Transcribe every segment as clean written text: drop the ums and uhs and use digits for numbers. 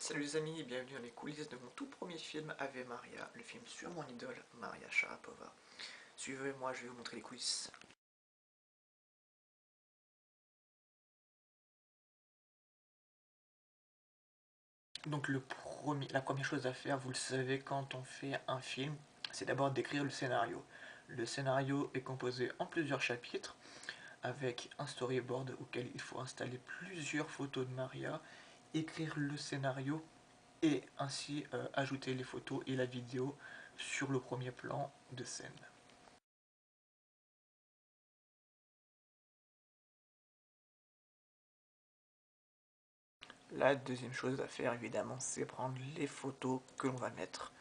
Salut les amis et bienvenue dans les coulisses de mon tout premier film Ave Maria, le film sur mon idole Maria Sharapova. Suivez-moi, je vais vous montrer les coulisses. Donc la première chose à faire, vous le savez, quand on fait un film, c'est d'abord d'écrire le scénario. Le scénario est composé en plusieurs chapitres, avec un storyboard auquel il faut installer plusieurs photos de Maria, écrire le scénario et ainsi ajouter les photos et la vidéo sur le premier plan de scène. La deuxième chose à faire, évidemment, c'est prendre les photos que l'on va mettre.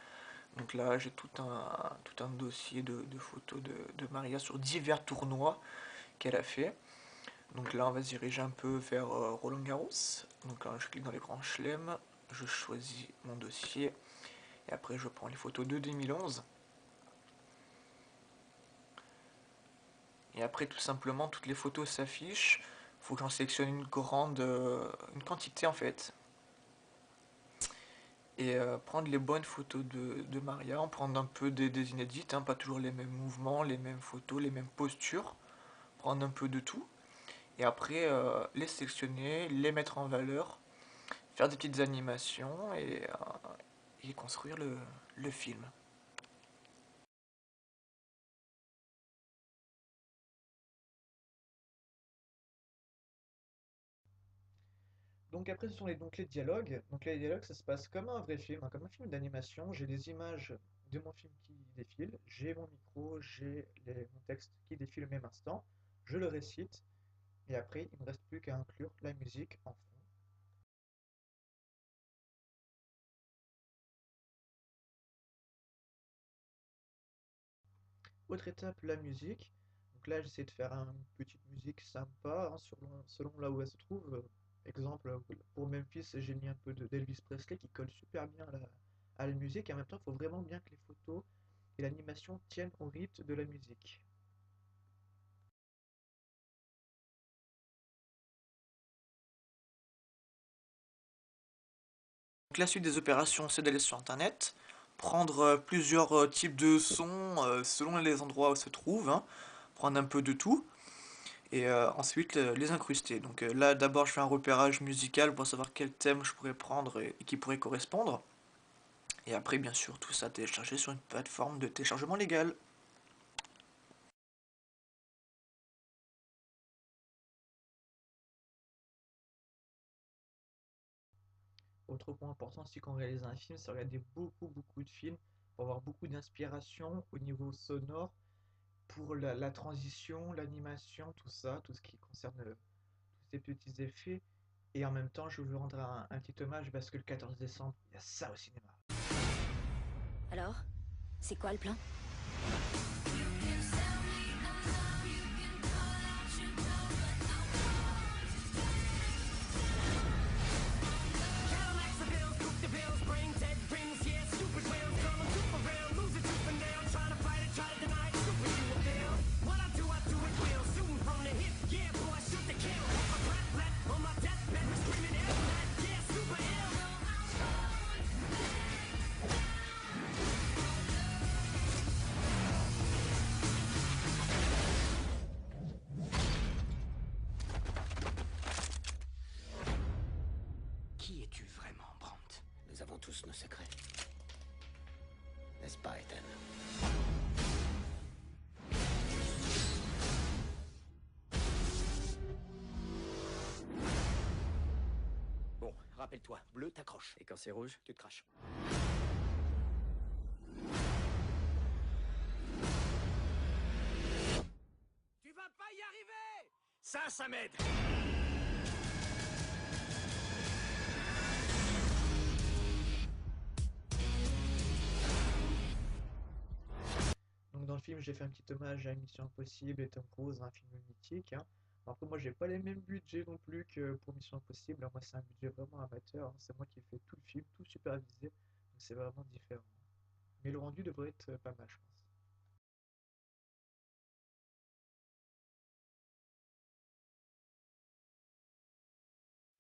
Donc là, j'ai tout un dossier de photos de Maria sur divers tournois qu'elle a fait. Donc là, on va se diriger un peu vers Roland Garros. Donc là, je clique dans les grands chelems, je choisis mon dossier, et après je prends les photos de 2011. Et après, tout simplement, toutes les photos s'affichent. Il faut que j'en sélectionne une quantité en fait. Et prendre les bonnes photos de Maria, en prendre un peu des inédites, hein, pas toujours les mêmes mouvements, les mêmes photos, les mêmes postures, prendre un peu de tout, et après les sélectionner, les mettre en valeur, faire des petites animations et construire le film. Donc après, ce sont donc les dialogues. Donc les dialogues, ça se passe comme un vrai film, hein, comme un film d'animation. J'ai des images de mon film qui défilent, j'ai mon micro, j'ai mon texte qui défile au même instant, je le récite, et après, il ne me reste plus qu'à inclure la musique en fond. Autre étape, la musique. Donc là, j'essaie de faire une petite musique sympa, hein, selon là où elle se trouve. Exemple, pour Memphis, j'ai mis un peu d'Elvis Presley qui colle super bien à la musique. Et en même temps, il faut vraiment bien que les photos et l'animation tiennent au rythme de la musique. Donc la suite des opérations, c'est d'aller sur Internet, prendre plusieurs types de sons selon les endroits où se trouvent, hein, prendre un peu de tout, et ensuite les incruster. Donc là, d'abord, je fais un repérage musical pour savoir quel thème je pourrais prendre et qui pourrait correspondre. Et après, bien sûr, tout ça téléchargé sur une plateforme de téléchargement légal. Autre point important aussi quand on réalise un film, c'est regarder beaucoup de films pour avoir beaucoup d'inspiration au niveau sonore pour la transition, l'animation, tout ça, tout ce qui concerne tous ces petits effets. Et en même temps, je veux rendre un petit hommage parce que le 14 décembre, il y a ça au cinéma. Alors, c'est quoi le plan? Qui es-tu vraiment, Brandt? Nous avons tous nos secrets. N'est-ce pas, Ethan? Bon, rappelle-toi, bleu, t'accroches. Et quand c'est rouge, tu te craches. Tu vas pas y arriver! Ça m'aide! Donc dans le film, j'ai fait un petit hommage à Mission Impossible et Tom Cruise, un film mythique, hein. Après, moi, j'ai pas les mêmes budgets non plus que pour Mission Impossible, hein. Moi, c'est un budget vraiment amateur, hein. C'est moi qui ai fait tout le film, tout supervisé. Donc c'est vraiment différent. Mais le rendu devrait être pas mal, je pense.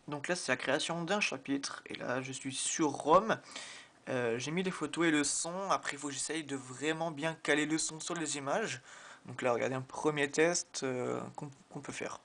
Donc là, c'est la création d'un chapitre, et là, je suis sur Rome. J'ai mis les photos et le son. Après, il faut que j'essaye de vraiment bien caler le son sur les images. Donc là, regardez un premier test qu'on peut faire.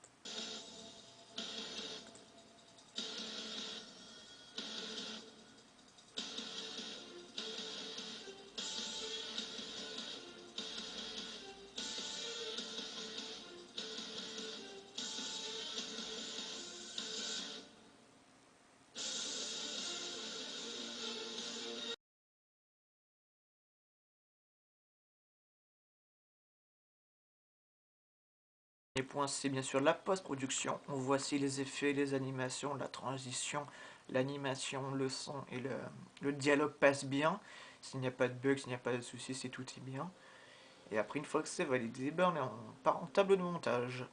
Les points, c'est bien sûr la post-production. On voit ici les effets, les animations, la transition, l'animation, le son et le dialogue passent bien. S'il n'y a pas de bug, s'il n'y a pas de soucis, c'est tout est bien. Et après, une fois que c'est validé, ben on part en tableau de montage.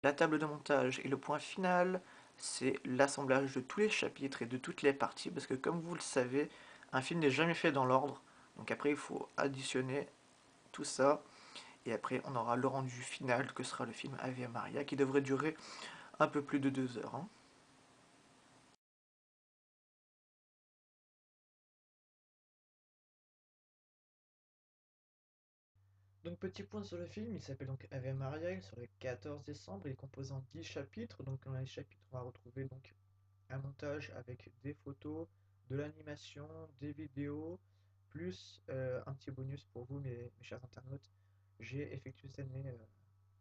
La table de montage et le point final, c'est l'assemblage de tous les chapitres et de toutes les parties, parce que comme vous le savez, un film n'est jamais fait dans l'ordre. Donc après, il faut additionner tout ça, et après, on aura le rendu final, que sera le film Ave Maria, qui devrait durer un peu plus de 2 heures, hein. Donc petit point sur le film, il s'appelle donc Ave Maria, il sort le 14 décembre, il est composé en 10 chapitres, donc dans les chapitres on va retrouver donc un montage avec des photos, de l'animation, des vidéos, plus un petit bonus pour vous mes chers internautes. J'ai effectué cette année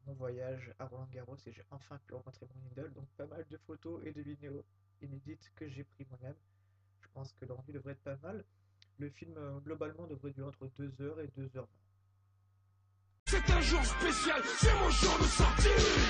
mon voyage à Roland-Garros et j'ai enfin pu rencontrer mon idole, donc pas mal de photos et de vidéos inédites que j'ai pris moi-même. Je pense que le rendu devrait être pas mal. Le film globalement devrait durer entre 2 heures et 2 heures 20. C'est un jour spécial, c'est mon jour de sortie.